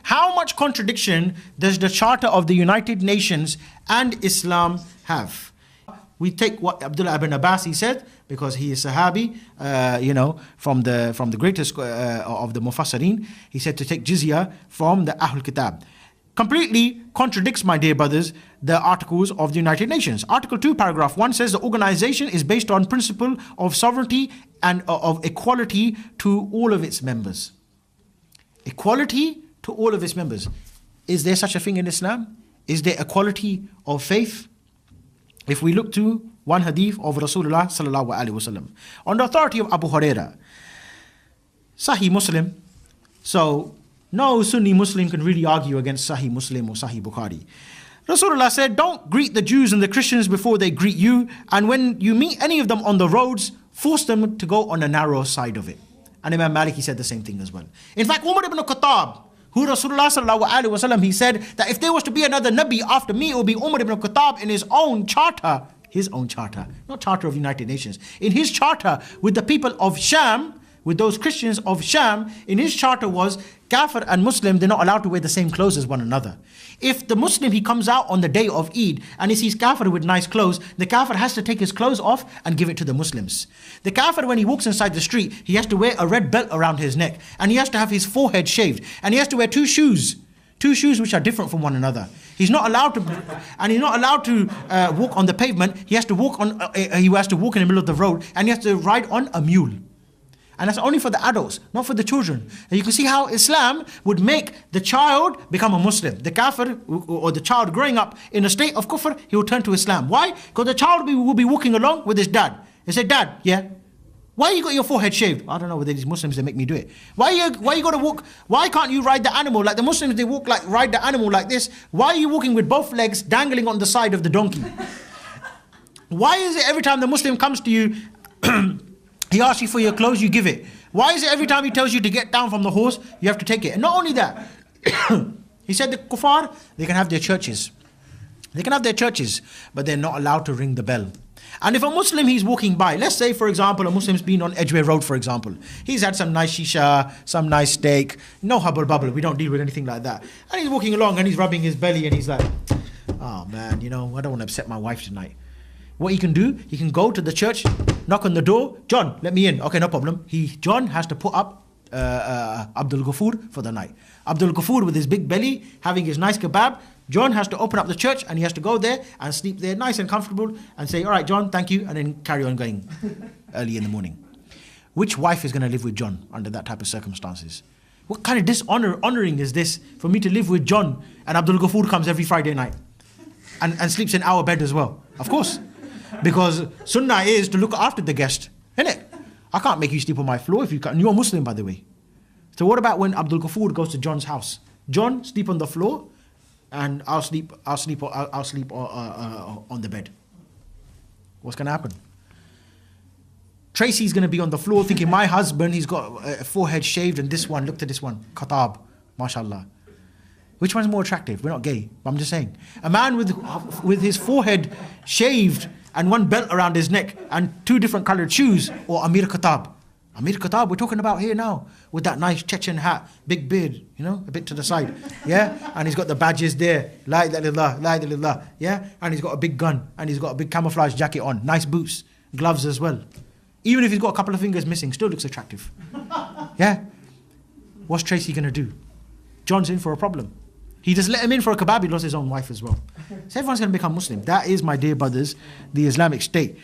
How much contradiction does the Charter of the United Nations and Islam have? We take what Abdullah ibn Abbas he said, because he is Sahabi, from the greatest of the Mufassirin. He said to take jizya from the Ahlul Kitab. Completely contradicts, my dear brothers, the articles of the United Nations. Article 2, paragraph 1 says the organization is based on principle of sovereignty and of equality to all of its members. Equality to all of its members. Is there such a thing in Islam? Is there equality of faith? If we look to one hadith of Rasulullah sallallahu alaihi wasallam, on the authority of Abu Huraira, Sahih Muslim. So no Sunni Muslim can really argue against Sahih Muslim or Sahih Bukhari. Rasulullah said, don't greet the Jews and the Christians before they greet you, and when you meet any of them on the roads, force them to go on the narrow side of it. And Imam Malik, he said the same thing as well. In fact, Umar ibn Khattab, who Rasulullah sallallahu alaihi wasallam, he said that if there was to be another Nabi after me, it would be Umar ibn Khattab in his own charter, not charter of United Nations, in his charter with the people of Sham, with those Christians of Sham, in his charter was Kafir and Muslim, they're not allowed to wear the same clothes as one another. If the Muslim, he comes out on the day of Eid and he sees Kafir with nice clothes, the Kafir has to take his clothes off and give it to the Muslims. The Kafir, when he walks inside the street, he has to wear a red belt around his neck, and he has to have his forehead shaved, and he has to wear two shoes which are different from one another. He's not allowed to walk on the pavement. He has to walk in the middle of the road, and he has to ride on a mule. And that's only for the adults, not for the children. And you can see how Islam would make the child become a Muslim. The kafir, or the child growing up in a state of kufr, he will turn to Islam. Why? Because the child will be walking along with his dad. He said, Dad, yeah, why you got your forehead shaved? I don't know whether these Muslims, they make me do it. Why you got to walk? Why can't you ride the animal? Like the Muslims, they ride the animal like this. Why are you walking with both legs dangling on the side of the donkey? Why is it every time the Muslim comes to you, he asks you for your clothes, you give it? Why is it every time he tells you to get down from the horse, you have to take it? And not only that, he said the kuffar, they can have their churches. They can have their churches, but they're not allowed to ring the bell. And if a Muslim, he's walking by, let's say for example, a Muslim's been on Edgware Road for example. He's had some nice shisha, some nice steak, no hubble bubble, we don't deal with anything like that. And he's walking along and he's rubbing his belly and he's like, oh man, I don't want to upset my wife tonight. What he can do, he can go to the church, knock on the door, John, let me in. Okay, no problem. John has to put up Abdul Ghafoor for the night. Abdul Ghafoor with his big belly, having his nice kebab, John has to open up the church and he has to go there and sleep there nice and comfortable and say, all right, John, thank you, and then carry on going early in the morning. Which wife is going to live with John under that type of circumstances? What kind of honoring is this for me to live with John and Abdul Ghafoor comes every Friday night and sleeps in our bed as well? Of course. Because sunnah is to look after the guest, isn't it? I can't make you sleep on my floor if you can't. You're a Muslim, by the way. So what about when Abdul Ghafoor goes to John's house? John, sleep on the floor, and I'll sleep on the bed. What's going to happen? Tracy's going to be on the floor thinking, my husband, he's got a forehead shaved, and this one, look at this one, Khatab, mashallah. Which one's more attractive? We're not gay, but I'm just saying. A man with his forehead shaved and one belt around his neck and two different colored shoes, or Amir Khattab. Amir Khattab, we're talking about here now, with that nice Chechen hat, big beard, a bit to the side, yeah? And he's got the badges there, la ilaha illallah, la ilaha illallah, yeah? And he's got a big gun, and he's got a big camouflage jacket on, nice boots, gloves as well. Even if he's got a couple of fingers missing, still looks attractive, yeah? What's Tracy gonna do? John's in for a problem. He just let him in for a kebab, he lost his own wife as well. So everyone's going to become Muslim. That is, my dear brothers, the Islamic State.